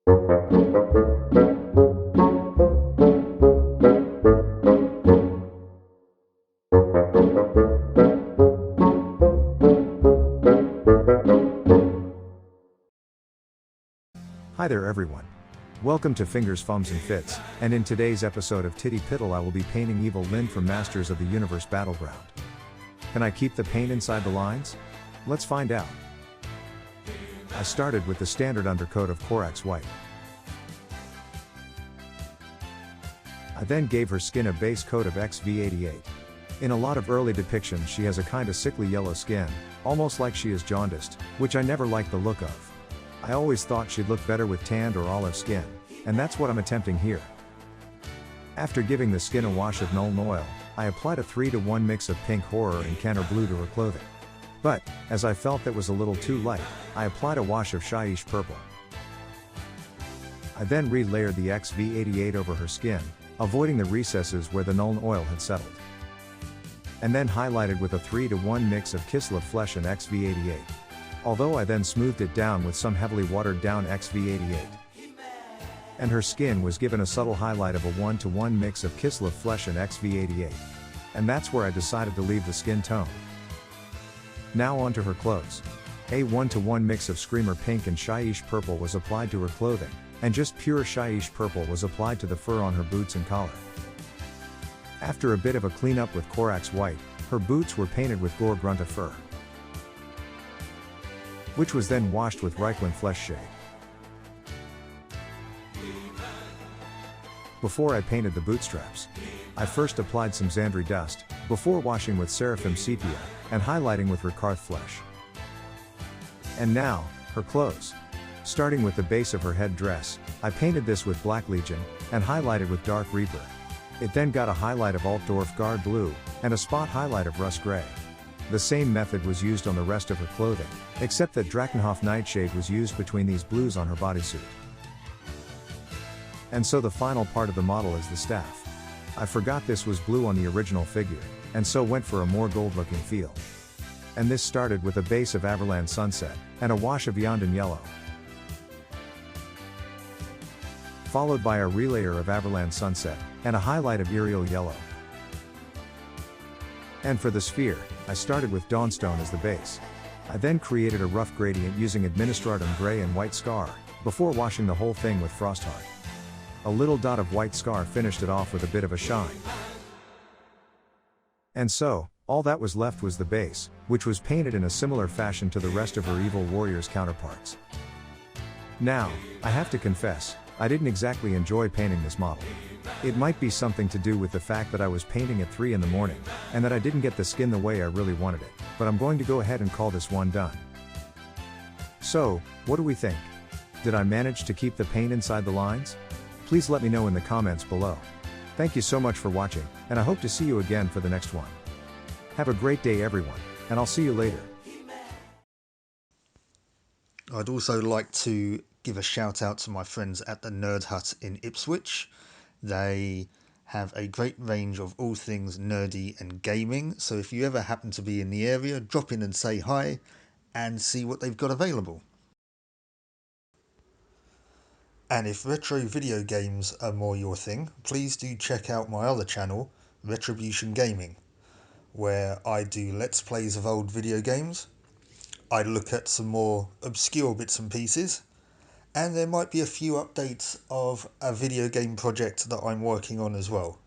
Hi there everyone. Welcome to Fingers, Fums and Fits, and in today's episode of TTPITL I will be painting Evil Lyn from Masters of the Universe Battleground. Can I keep the paint inside the lines? Let's find out. I started with the standard undercoat of Corax White. I then gave her skin a base coat of XV88. In a lot of early depictions she has a kinda sickly yellow skin, almost like she is jaundiced, which I never liked the look of. I always thought she'd look better with tanned or olive skin, and that's what I'm attempting here. After giving the skin a wash of Nuln Oil, I applied a 3:1 mix of pink horror and canner blue to her clothing. But, as I felt that was a little too light, I applied a wash of Shyish purple. I then re-layered the XV88 over her skin, avoiding the recesses where the Nuln Oil had settled. And then highlighted with a 3:1 mix of Kislev Flesh and XV88. Although I then smoothed it down with some heavily watered down XV88. And her skin was given a subtle highlight of a 1:1 mix of Kislev Flesh and XV88. And that's where I decided to leave the skin tone. Now onto her clothes. A 1:1 mix of Screamer Pink and Shyish Purple was applied to her clothing, and just pure Shyish Purple was applied to the fur on her boots and collar. After a bit of a cleanup with Corax White, her boots were painted with Gore Grunta fur, which was then washed with Reikland Flesh shade. Before I painted the bootstraps, I first applied some Zandri dust, before washing with Seraphim Sepia, and highlighting with Rakarth Flesh. And now, her clothes. Starting with the base of her head dress, I painted this with Black Legion, and highlighted with Dark Reaper. It then got a highlight of Altdorf Guard Blue, and a spot highlight of Rust Grey. The same method was used on the rest of her clothing, except that Drakenhof Nightshade was used between these blues on her bodysuit. And so the final part of the model is the staff. I forgot this was blue on the original figure, and so went for a more gold-looking feel. And this started with a base of Averland Sunset, and a wash of Yondan Yellow, followed by a relayer of Averland Sunset, and a highlight of Iriel Yellow. And for the sphere, I started with Dawnstone as the base. I then created a rough gradient using Administratum Grey and White Scar, before washing the whole thing with Frostheart. A little dot of White Scar finished it off with a bit of a shine. And so, all that was left was the base, which was painted in a similar fashion to the rest of her Evil Warriors counterparts. Now, I have to confess, I didn't exactly enjoy painting this model. It might be something to do with the fact that I was painting at 3 in the morning, and that I didn't get the skin the way I really wanted it, but I'm going to go ahead and call this one done. So, what do we think? Did I manage to keep the paint inside the lines? Please let me know in the comments below. Thank you so much for watching, and I hope to see you again for the next one. Have a great day everyone, and I'll see you later. I'd also like to give a shout out to my friends at the Nerd Hut in Ipswich. They have a great range of all things nerdy and gaming, so if you ever happen to be in the area, drop in and say hi and see what they've got available. And if retro video games are more your thing, please do check out my other channel, Retribution Gaming, where I do Let's Plays of old video games. I look at some more obscure bits and pieces, and there might be a few updates of a video game project that I'm working on as well.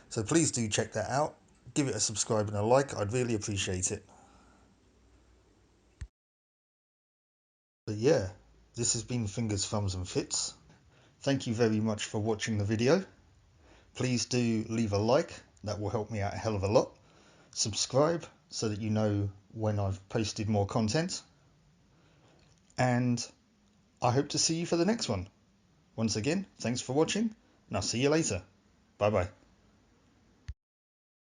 So please do check that out, give it a subscribe and a like, I'd really appreciate it. But yeah, this has been Fingers, Thumbs and Fits. Thank you very much for watching the video. Please do leave a like, that will help me out a hell of a lot. Subscribe so that you know when I've posted more content. And I hope to see you for the next one. Once again, thanks for watching, and I'll see you later. Bye bye.